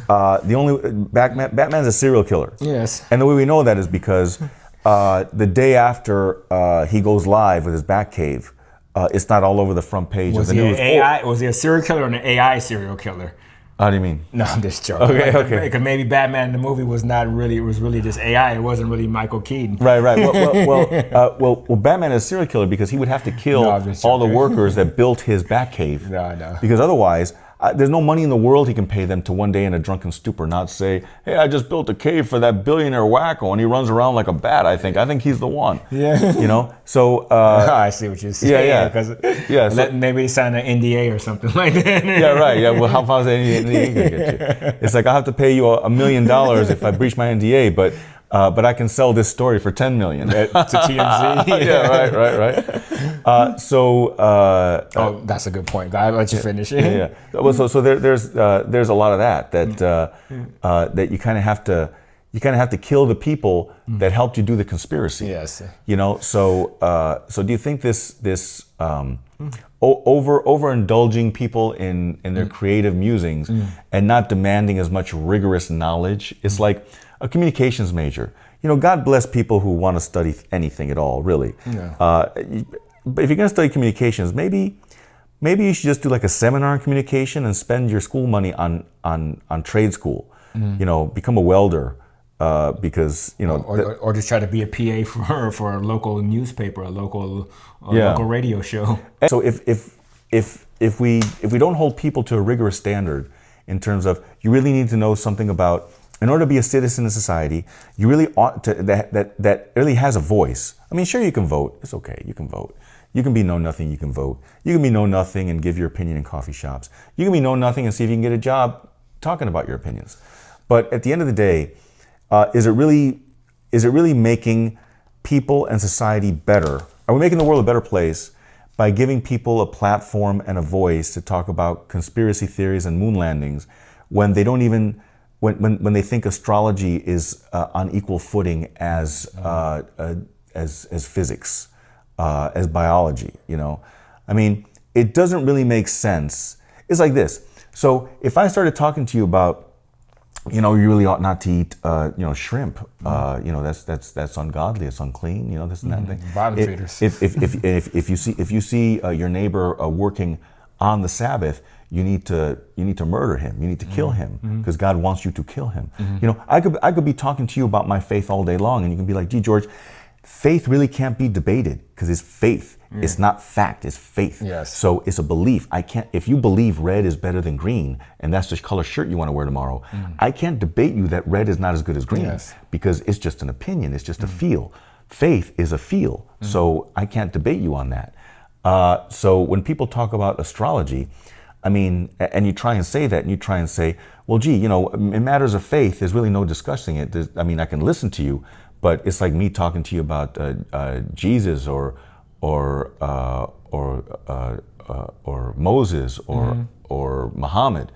Batman's a serial killer. Yes. And the way we know that is because the day after he goes live with his Batcave, it's not all over the front page of the news. Was he a serial killer or an AI serial killer? How do you mean? No, I'm just joking. Okay. Because maybe Batman the movie was really just AI. It wasn't really Michael Keaton. Right. Well, Batman is a serial killer because he would have to kill all the workers that built his Batcave. No. Because otherwise, there's no money in the world he can pay them to one day in a drunken stupor not say, hey, I just built a cave for that billionaire wacko and he runs around like a bat, I think he's the one. Yeah. So... I see what you're saying. Yeah. Maybe they signed an NDA or something like that. Yeah, right. Yeah, well, how far is the NDA going to get you? It's like, I'll have to pay you $1 million if I breach my NDA, but I can sell this story for $10 million. To TMZ. Yeah, right. That's a good point. I'll let you finish. Yeah. Well, so there's a lot of that you kind of have to kill the people that helped you do the conspiracy. Yes. So do you think this overindulging people in their creative musings and not demanding as much rigorous knowledge? It's like a communications major. God bless people who want to study anything at all, really. Yeah. But if you're going to study communications, maybe you should just do like a seminar in communication and spend your school money on trade school. Become a welder. Because or just try to be a PA for a local newspaper, a local radio show. So if we don't hold people to a rigorous standard in terms of you really need to know something about, in order to be a citizen in society, you really ought to that really has a voice. I mean, sure, you can vote. It's okay, you can vote. You can be know nothing. You can vote. You can be know nothing and give your opinion in coffee shops. You can be know nothing and see if you can get a job talking about your opinions. But at the end of the day, is it really making people and society better? Are we making the world a better place by giving people a platform and a voice to talk about conspiracy theories and moon landings when they don't even when they think astrology is on equal footing as physics, as biology? I mean, it doesn't really make sense. It's like this. So if I started talking to you about you really ought not to eat, shrimp. That's ungodly. It's unclean. This and that thing. Bottom feeders. If you see your neighbor working on the Sabbath, you need to murder him. You need to kill him because God wants you to kill him. I could be talking to you about my faith all day long, and you can be like, "Gee, George, faith really can't be debated because it's faith. It's not fact. It's faith. Yes. So it's a belief. If you believe red is better than green, and that's the color shirt you want to wear tomorrow, I can't debate you that red is not as good as green because it's just an opinion. It's just a feel. Faith is a feel. So I can't debate you on that. So when people talk about astrology, I mean, and you try and say that, and you try and say, well, gee, in matters of faith, there's really no discussing it. I can listen to you, but it's like me talking to you about Jesus or Moses or Muhammad.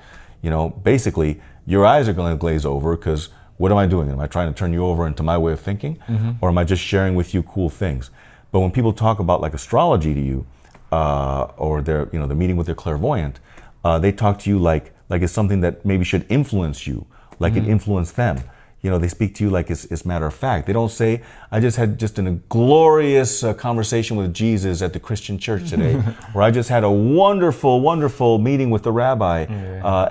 Basically, your eyes are going to glaze over because what am I doing? Am I trying to turn you over into my way of thinking, or am I just sharing with you cool things? But when people talk about like astrology to you, or they're meeting with their clairvoyant, they talk to you like it's something that maybe should influence you, like it influenced them. They speak to you like it's matter of fact. They don't say, I just had a glorious conversation with Jesus at the Christian church today, or I just had a wonderful, wonderful meeting with the rabbi,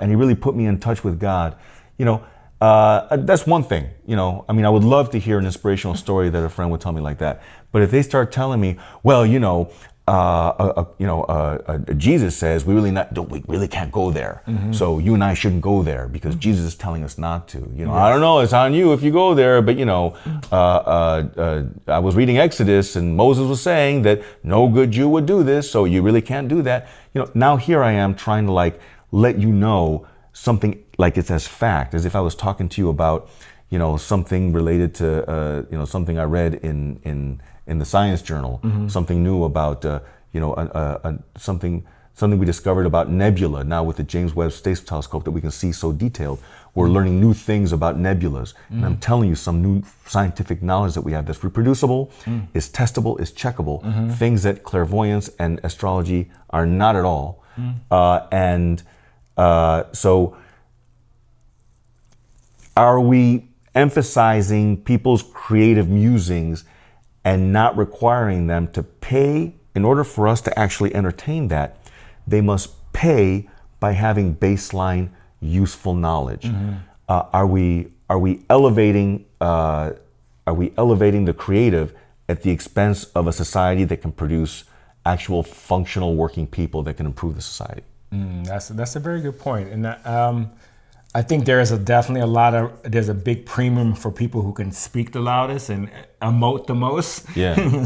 and he really put me in touch with God. That's one thing. I would love to hear an inspirational story that a friend would tell me like that. But if they start telling me, well, Jesus says we really can't go there. So you and I shouldn't go there because Jesus is telling us not to. I don't know. It's on you if you go there. But I was reading Exodus and Moses was saying that no good Jew would do this. So you really can't do that. Now here I am trying to let you know something like it's as fact, as if I was talking to you about something related to something I read in the science journal, something new about something we discovered about nebula now with the James Webb Space Telescope that we can see so detailed. We're learning new things about nebulas, and I'm telling you some new scientific knowledge that we have that's reproducible, is testable, is checkable, things that clairvoyance and astrology are not at all. So are we emphasizing people's creative musings and not requiring them to pay? In order for us to actually entertain that, they must pay by having baseline useful knowledge. Are we elevating the creative at the expense of a society that can produce actual functional working people that can improve the society? That's a very good point. And I think there's there's a big premium for people who can speak the loudest and emote the most. Yeah.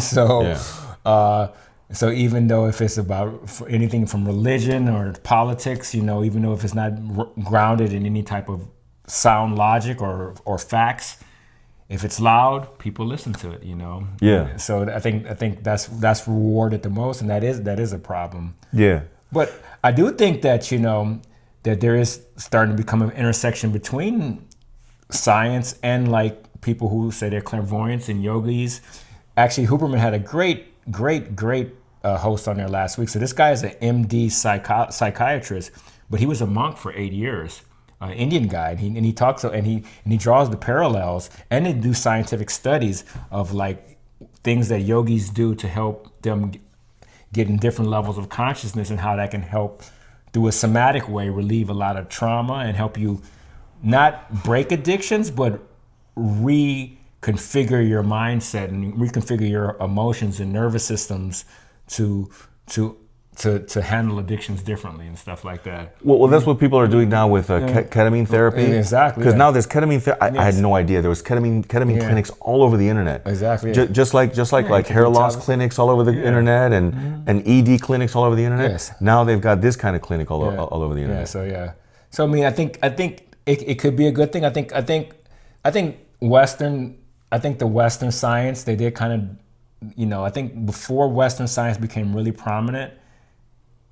So even though if it's about anything from religion or politics, even though if it's not grounded in any type of sound logic or facts, if it's loud, people listen to it. Yeah. So I think that's rewarded the most, and that is a problem. Yeah. But I do think that that there is starting to become an intersection between science and people who say they're clairvoyants and yogis. Actually, Huberman had a great host on there last week. So this guy is an MD psychiatrist, but he was a monk for 8 years, Indian guy, and he talks and he draws the parallels, and they do scientific studies of things that yogis do to help them get in different levels of consciousness, and how that can help through a somatic way relieve a lot of trauma and help you not break addictions, but reconfigure your mindset and reconfigure your emotions and nervous systems to handle addictions differently and stuff like that. Well, that's what people are doing now with ketamine therapy. Exactly. Because now there's ketamine therapy. I had no idea there was ketamine clinics all over the internet. Exactly. Just like hair loss clinics all over the internet and ED clinics all over the internet. Yes. Now they've got this kind of clinic all over the internet. So I mean, I think it could be a good thing. I think the Western science, they did kind of, I think before Western science became really prominent,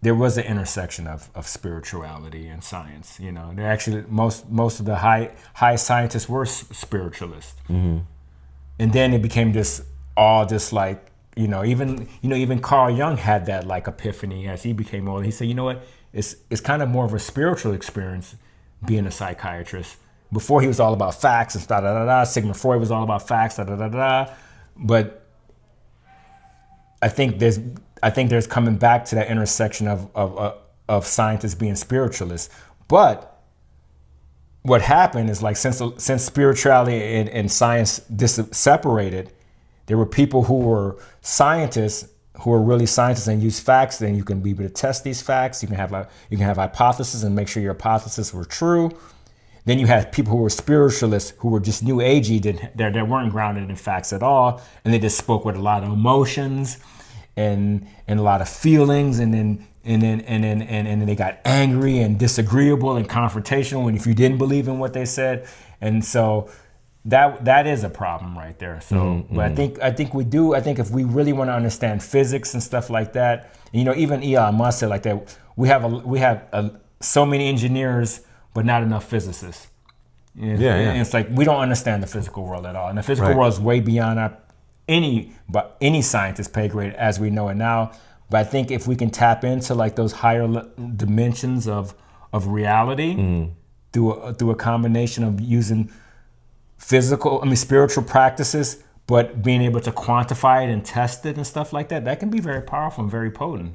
there was an intersection of spirituality and science. They actually most of the high scientists were spiritualists, and then it became even Carl Jung had that epiphany as he became older. He said, it's kind of more of a spiritual experience being a psychiatrist, before he was all about facts and da da da da. Sigmund Freud was all about facts, da da da da. But I think there's coming back to that intersection of scientists being spiritualists. But what happened is, like, since spirituality and science separated, there were people who were scientists who are really scientists and use facts. Then you can be able to test these facts. You can have hypotheses and make sure your hypotheses were true. Then you had people who were spiritualists who were just new agey, that weren't grounded in facts at all, and they just spoke with a lot of emotions and a lot of feelings, and then they got angry and disagreeable and confrontational when if you didn't believe in what they said. And so that is a problem right there. So but I think we do. I think if we really want to understand physics and stuff like that, and, you know, even Elon Musk said like that, we have so many engineers but not enough physicists. And it's like we don't understand the physical world at all, and the physical world is way beyond any scientist's pay grade as we know it now. But I think if we can tap into like those higher dimensions of reality through a combination of using spiritual practices, but being able to quantify it and test it and stuff like that, that can be very powerful and very potent.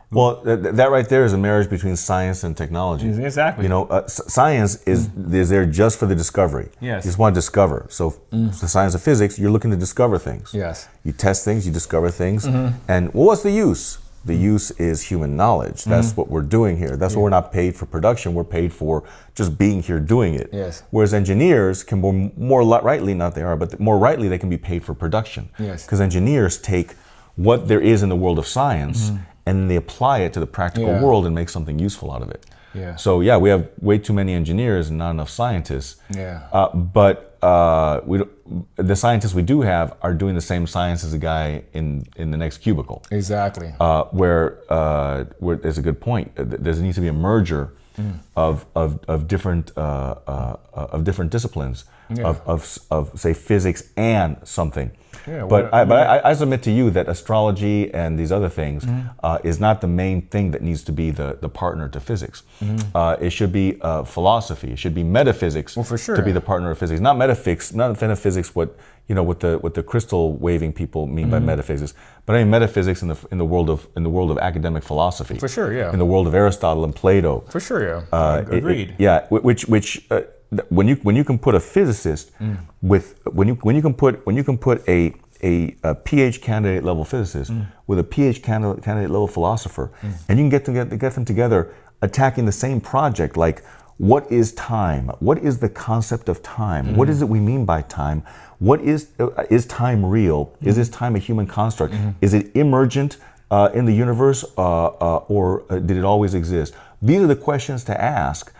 Well, that right there is a marriage between science and technology. Exactly. You know, science is there just for the discovery. Yes. You just want to discover. So the science of physics, you're looking to discover things. Yes. You test things, you discover things. And what's the use? The use is human knowledge. That's what we're doing here. That's what we're not paid for production. We're paid for just being here doing it. Yes. Whereas engineers can more rightly, not they are, but more rightly they can be paid for production. Yes. Because engineers take what there is in the world of science and they apply it to the practical world and make something useful out of it. Yeah. So yeah, we have way too many engineers and not enough scientists. Yeah. But the scientists we do have are doing the same science as a guy in the next cubicle. Exactly. Where there's a good point. There needs to be a merger of different disciplines of say physics and something. Yeah, but I submit to you that astrology and these other things is not the main thing that needs to be the partner to physics. It should be philosophy. It should be metaphysics for sure. to be the partner of physics. Not metaphysics. Not metaphysics. What the crystal waving people mean by metaphysics. But I mean metaphysics in the world of academic philosophy. For sure. Yeah. In the world of Aristotle and Plato. For sure. Yeah. Agreed. When you can put a physicist with when you can put a PhD candidate level physicist with a PhD candidate level philosopher, and you can get them together attacking the same project, like what is time? What is the concept of time? What is it we mean by time? What is time real? Is this time a human construct? Is it emergent in the universe, or did it always exist? These are the questions to ask.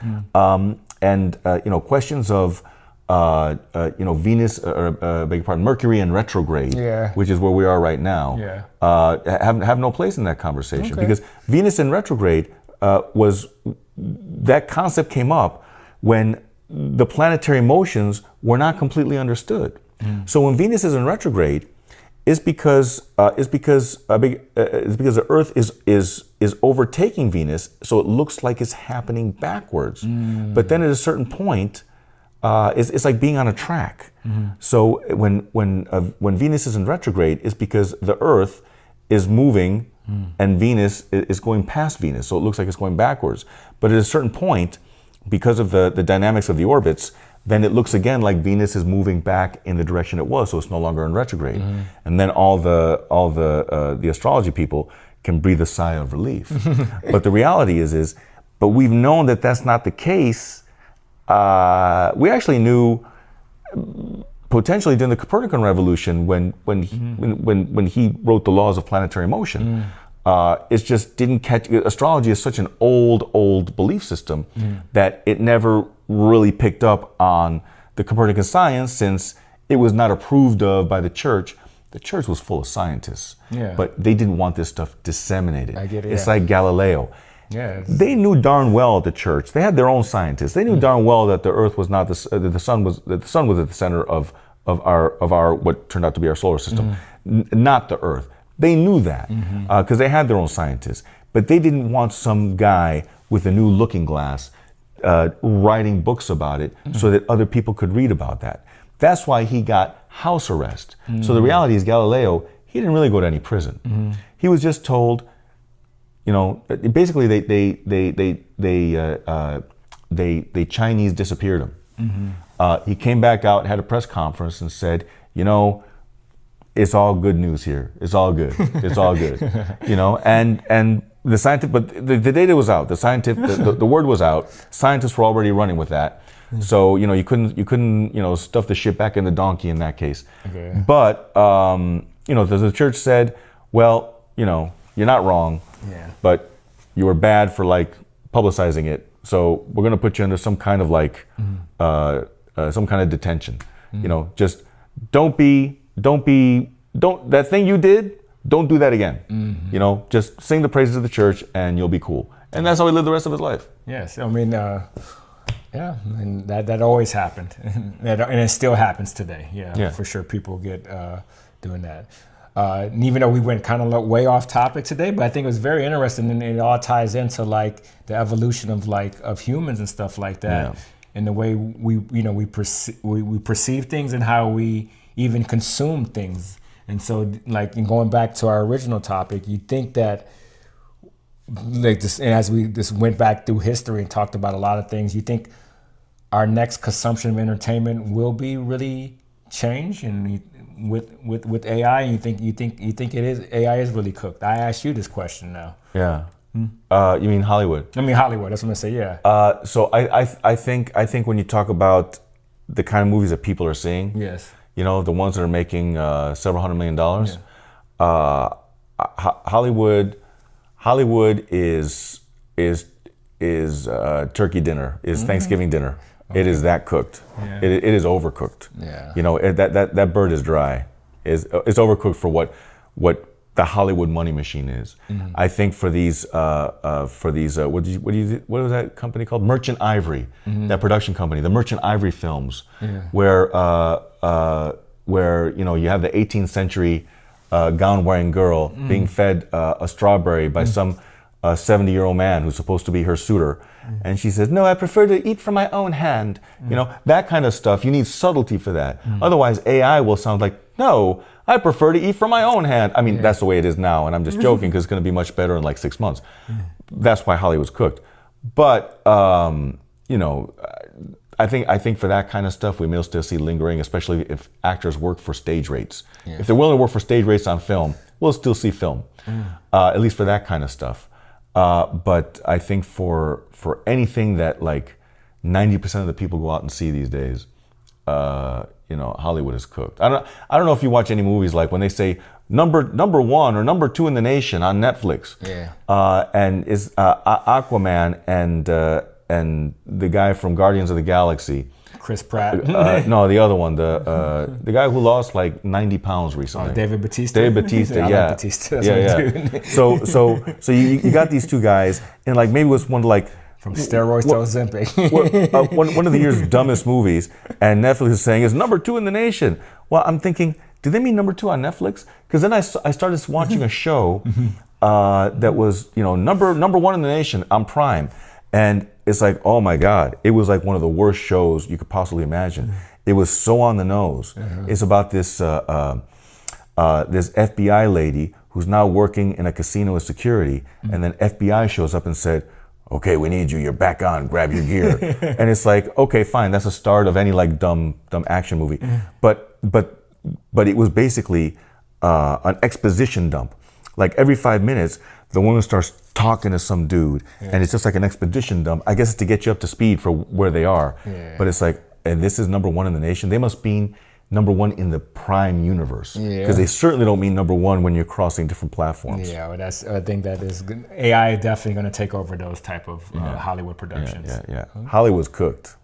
Questions of Venus, beg your pardon, Mercury in retrograde, which is where we are right now, have no place in that conversation, because Venus in retrograde that concept came up when the planetary motions were not completely understood. So when Venus is in retrograde, it's because the Earth is overtaking Venus, so it looks like it's happening backwards. But then at a certain point, it's like being on a track. So when Venus is in retrograde, it's because the Earth is moving and Venus is going past Venus, so it looks like it's going backwards. But at a certain point, because of the dynamics of the orbits, then it looks again like Venus is moving back in the direction it was, so it's no longer in retrograde. And then all the astrology people can breathe a sigh of relief. But the reality is but we've known that that's not the case. We actually knew potentially during the Copernican revolution when he wrote the laws of planetary motion. It just didn't catch. Astrology is such an old belief system that it never really picked up on the Copernican science, since it was not approved of by the church. The church was full of scientists, but they didn't want this stuff disseminated. I get it. It's like Galileo. Yeah, they knew darn well at the church. They had their own scientists. They knew darn well that the Earth was not that the sun was at the center of our what turned out to be our solar system, not the Earth. They knew that because they had their own scientists. But they didn't want some guy with a new looking glass writing books about it so that other people could read about that. That's why he got house arrest. So the reality is Galileo, he didn't really go to any prison. He was just told, you know, basically they Chinese disappeared him. He came back out, had a press conference, and said, you know, it's all good news here. It's all good. It's all good. You know, and the scientific, but the data was out. The word was out. Scientists were already running with that. So you know, you couldn't you know, stuff the shit back in the donkey in that case. Okay. But you know, the church said, well, you know, you're not wrong. Yeah. But you were bad for like publicizing it. So we're gonna put you under some kind of like some kind of detention. You know, just don't that thing you did, don't do that again. You know, just sing the praises of the church and you'll be cool. And that's how he lived the rest of his life. Yes, I mean, yeah, and that always happened, and it still happens today. Yeah, for sure. People get doing that. And even though we went kind of way off topic today, but I think it was very interesting, and it all ties into like the evolution of humans and stuff like that, and the way we perceive things and how we even consume things. And so, like, in going back to our original topic, you think that, like this, and as we just went back through history and talked about a lot of things, you think our next consumption of entertainment will be really changed, and with AI, you think it is, AI is really cooked. I asked you this question now. Yeah. You mean Hollywood? I mean Hollywood. That's what I'm gonna say. Yeah. So I think when you talk about the kind of movies that people are seeing, yes, you know, the ones that are making several $100 million, Hollywood is turkey dinner, is Thanksgiving dinner. Okay. It is that cooked. Yeah. It is overcooked. Yeah. You know, that bird is dry. It's overcooked for what the Hollywood money machine is. I think for these what was that company called? Merchant Ivory, that production company, the Merchant Ivory films, where you know, you have the 18th century gown-wearing girl being fed a strawberry by some 70-year-old man who's supposed to be her suitor. And she says, no, I prefer to eat from my own hand. You know, that kind of stuff. You need subtlety for that. Otherwise, AI will sound like, no, I prefer to eat from my own hand. I mean, that's the way it is now. And I'm just joking because it's going to be much better in like 6 months. That's why Hollywood's cooked. But, you know, I think for that kind of stuff, we may still see lingering, especially if actors work for stage rates. If they're willing to work for stage rates on film, we'll still see film, at least for that kind of stuff. But I think for anything that like 90% of the people go out and see these days, you know, Hollywood is cooked. I don't know if you watch any movies, like when they say number one or number 2 in the nation on Netflix. And is Aquaman and the guy from Guardians of the Galaxy. Chris Pratt. No, the other one, the guy who lost like 90 pounds recently. David Bautista. David Bautista, yeah. Like Bautista. So you got these two guys, and like maybe it was one like from steroids to Ozempic. One of the year's dumbest movies, and Netflix is saying is number 2 in the nation. Well, I'm thinking, did they mean number 2 on Netflix? Because then I started watching a show that was, you know, number 1 in the nation on Prime. And it's like, oh my God, it was like one of the worst shows you could possibly imagine. It was so on the nose. It's about this this FBI lady who's now working in a casino as security, and then FBI shows up and said, okay, we need you, you're back on, grab your gear. And it's like, okay, fine, that's the start of any like dumb action movie. But it was basically an exposition dump. Like every 5 minutes, the woman starts talking to some dude, and it's just like an expedition dump. I guess it's to get you up to speed for where they are. But it's like, and this is number 1 in the nation. They must be number 1 in the Prime universe, because they certainly don't mean number 1 when you're crossing different platforms. Yeah, well, I think that is good. AI is definitely going to take over those type of Hollywood productions. Hollywood's cooked.